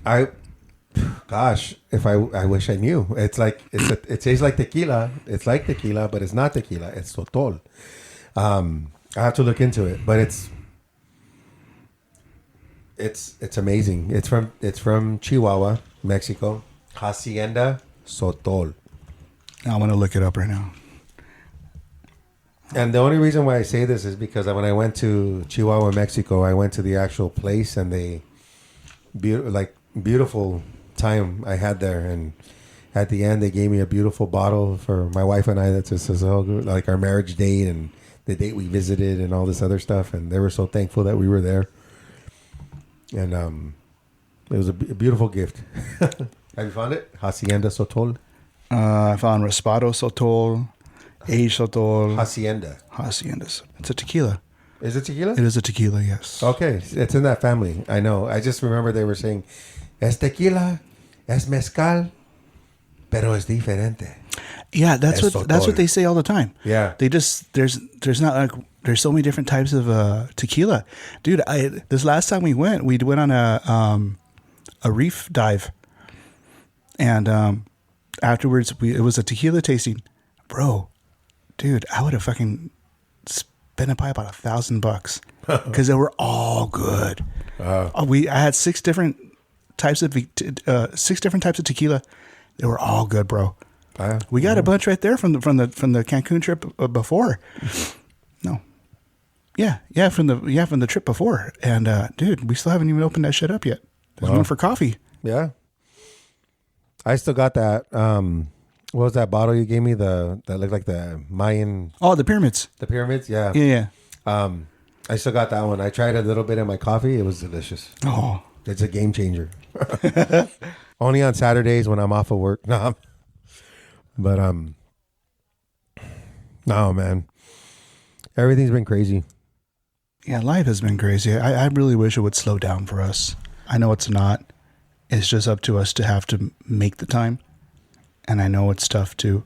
if I wish I knew. It's like, it tastes like tequila. It's like tequila, but it's not tequila. It's Sotol. I have to look into it, but it's amazing. It's from Chihuahua, Mexico. Hacienda Sotol. I'm going to look it up right now. And the only reason why I say this is because when I went to Chihuahua, Mexico, I went to the actual place and beautiful time I had there. And at the end, they gave me a beautiful bottle for my wife and I. That's just like our marriage date and the date we visited and all this other stuff. And they were so thankful that we were there. And it was a beautiful gift. Have you found it? Hacienda Sotol? I found Raspado Sotol, Age Sotol. Hacienda. It's a tequila. Is it tequila? It is a tequila, yes. Okay. It's in that family. I know. I just remember they were saying, es tequila, es mezcal, pero es diferente. Yeah, that's what they say all the time. Yeah. They just there's so many different types of tequila. Dude, this last time we went on a reef dive. And afterwards it was a tequila tasting. Bro, dude, I would have fucking spent probably about $1,000 because they were all good. I had six different types of tequila. They were all good, bro. We got a bunch right there from the Cancun trip before. No, yeah, from the trip before. And dude, we still haven't even opened that shit up yet. There's one for coffee. Yeah, I still got that. What was that bottle you gave me? That looked like the Mayan. Oh, the pyramids. The pyramids, yeah. Yeah. I still got that one. I tried a little bit in my coffee. It was delicious. Oh, it's a game changer. Only on Saturdays when I'm off of work. No, but no, man. Everything's been crazy. Yeah, life has been crazy. I really wish it would slow down for us. I know it's not. It's just up to us to have to make the time. And I know it's tough too.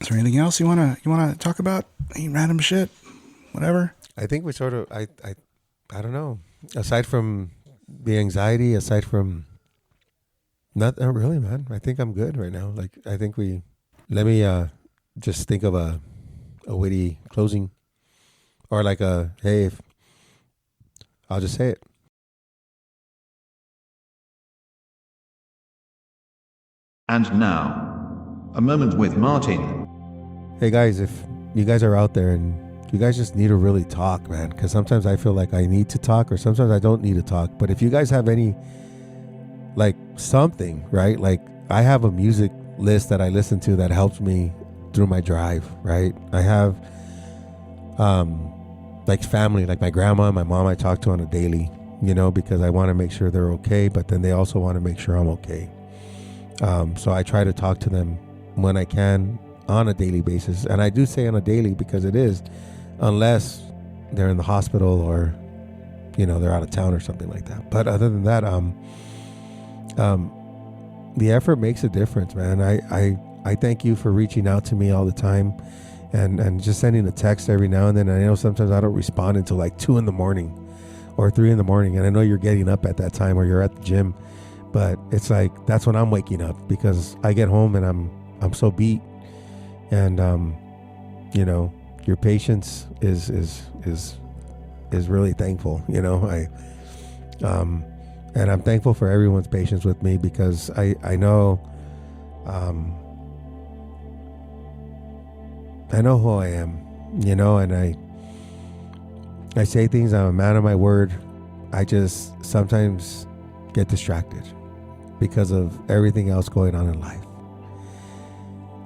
Is there anything else you wanna talk about? Any random shit? Whatever? I think we sort of I don't know. Aside from the anxiety, aside from not really, man. I think I'm good right now. Like I think let me just think of a witty closing. Or like I'll just say it. And now, a moment with Martin. Hey guys, if you guys are out there and you guys just need to really talk, man, because sometimes I feel like I need to talk or sometimes I don't need to talk. But if you guys have any, like something, right? Like I have a music list that I listen to that helps me through my drive, right? I have like family, like my grandma and my mom I talk to on a daily, because I want to make sure they're okay, but then they also want to make sure I'm okay. So I try to talk to them when I can on a daily basis. And I do say on a daily because it is, unless they're in the hospital or, they're out of town or something like that. But other than that, the effort makes a difference, man. I thank you for reaching out to me all the time and just sending a text every now and then. I know sometimes I don't respond until like 2 a.m. or 3 a.m. And I know you're getting up at that time or you're at the gym. But it's like that's when I'm waking up because I get home and I'm so beat, and your patience is really thankful. And I'm thankful for everyone's patience with me, because I know who I am, and I say things. I'm a man of my word. I just sometimes get distracted because of everything else going on in life.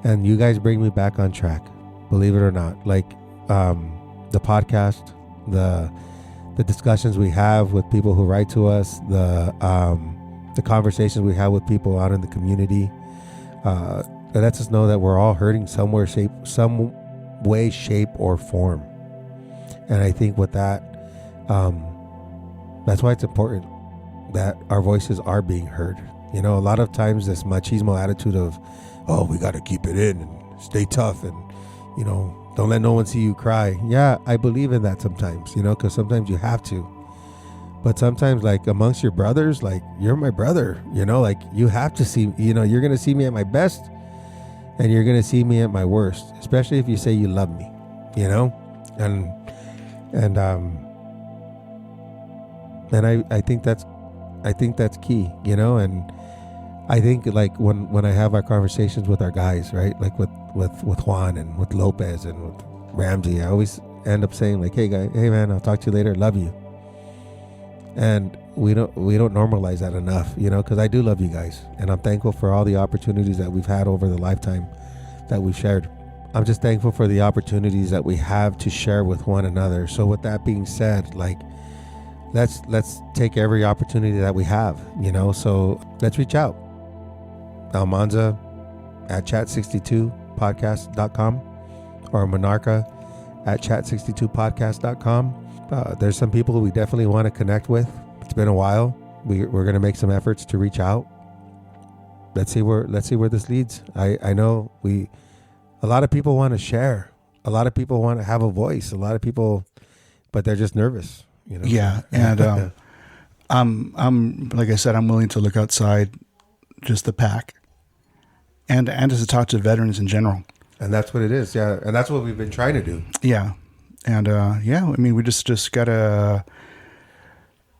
And you guys bring me back on track, believe it or not. Like the podcast, the discussions we have with people who write to us, the conversations we have with people out in the community, it lets us know that we're all hurting some way, shape, or form. And I think with that, that's why it's important that our voices are being heard. A lot of times this machismo attitude of, oh, we got to keep it in and stay tough and, don't let no one see you cry. Yeah, I believe in that sometimes, because sometimes you have to. But sometimes, like amongst your brothers, like you're my brother, like you have to see, you're going to see me at my best and you're going to see me at my worst, especially if you say you love me, and I think that's key, and I think like when I have our conversations with our guys, right? Like with Juan and with Lopez and with Ramsey, I always end up saying like, hey man, I'll talk to you later. Love you. And we don't normalize that enough, because I do love you guys, and I'm thankful for all the opportunities that we've had over the lifetime that we've shared. I'm just thankful for the opportunities that we have to share with one another. So with that being said, like, let's take every opportunity that we have, so let's reach out. Almanza at chat62podcast.com or Monarca at chat62podcast.com. There's some people we definitely want to connect with. It's been a while. We're going to make some efforts to reach out. Let's see where this leads. I know a lot of people want to share. A lot of people want to have a voice. A lot of people, but they're just nervous. Yeah, and I'm like I said, I'm willing to look outside just the pack, and just to talk to veterans in general. And that's what it is, yeah. And that's what we've been trying to do. Yeah, and I mean, we just gotta.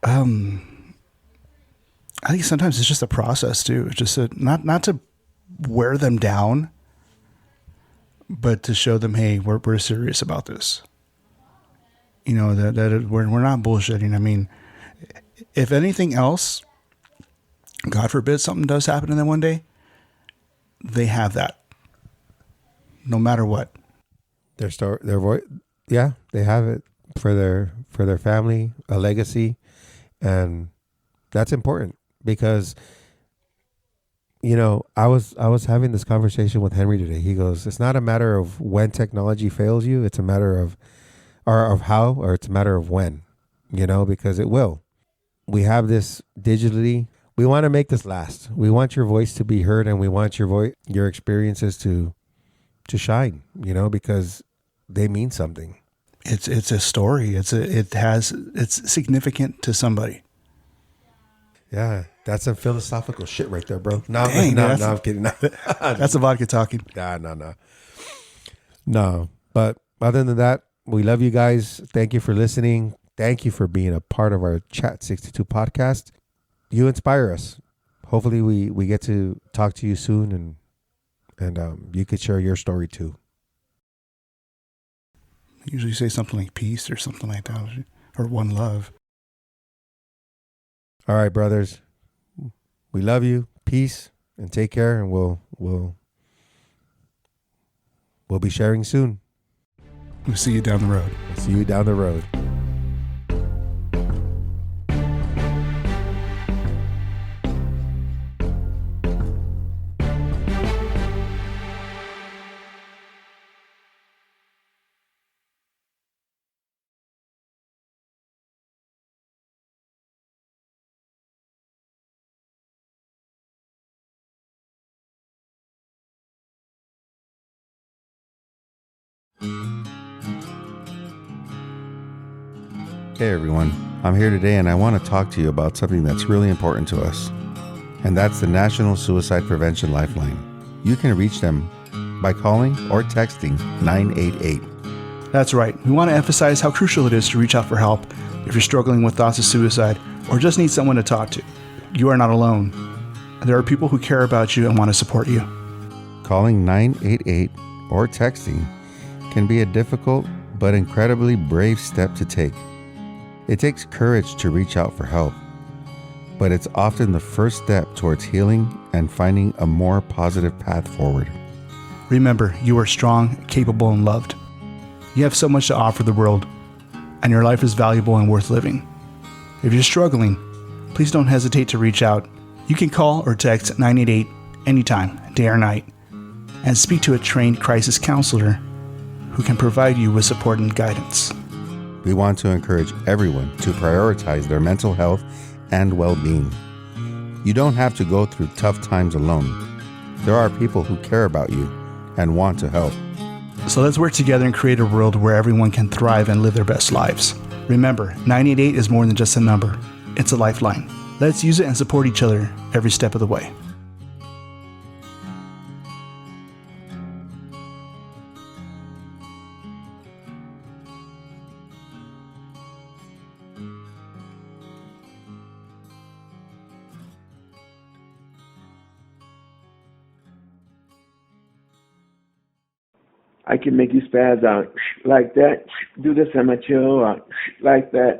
I think sometimes it's just a process too. It's just not to wear them down, but to show them, hey, we're serious about this. That we're not bullshitting. I mean, if anything else, God forbid something does happen to them one day, they have that. No matter what. Their story, their voice, yeah, they have it for their family, a legacy, and that's important because I was having this conversation with Henry today. He goes, it's not a matter of when technology fails you, it's a matter of how, or it's a matter of when, because it will. We have this digitally. We want to make this last. We want your voice to be heard, and we want your experiences to shine, because they mean something. It's a story. It's significant to somebody. Yeah, that's some philosophical shit right there, bro. No, Dang, I'm kidding. That's a vodka talking. No. But other than that, we love you guys. Thank you for listening. Thank you for being a part of our Chat 62 podcast. You inspire us. Hopefully we get to talk to you soon and you could share your story too. Usually say something like peace or something like that, or one love. All right, brothers. We love you. Peace and take care, and we'll be sharing soon. We'll see you down the road. See you down the road. Hey everyone, I'm here today and I want to talk to you about something that's really important to us, and that's the National Suicide Prevention Lifeline. You can reach them by calling or texting 988. That's right. We want to emphasize how crucial it is to reach out for help if you're struggling with thoughts of suicide or just need someone to talk to, you are not alone. There are people who care about you and want to support you. Calling 988 or texting can be a difficult but incredibly brave step to take. It takes courage to reach out for help, but it's often the first step towards healing and finding a more positive path forward. Remember, you are strong, capable, and loved. You have so much to offer the world, and your life is valuable and worth living. If you're struggling, please don't hesitate to reach out. You can call or text 988 anytime, day or night, and speak to a trained crisis counselor who can provide you with support and guidance. We want to encourage everyone to prioritize their mental health and well-being. You don't have to go through tough times alone. There are people who care about you and want to help. So let's work together and create a world where everyone can thrive and live their best lives. Remember, 988 is more than just a number. It's a lifeline. Let's use it and support each other every step of the way. I can make you spaz out like that. Do this amateur like that.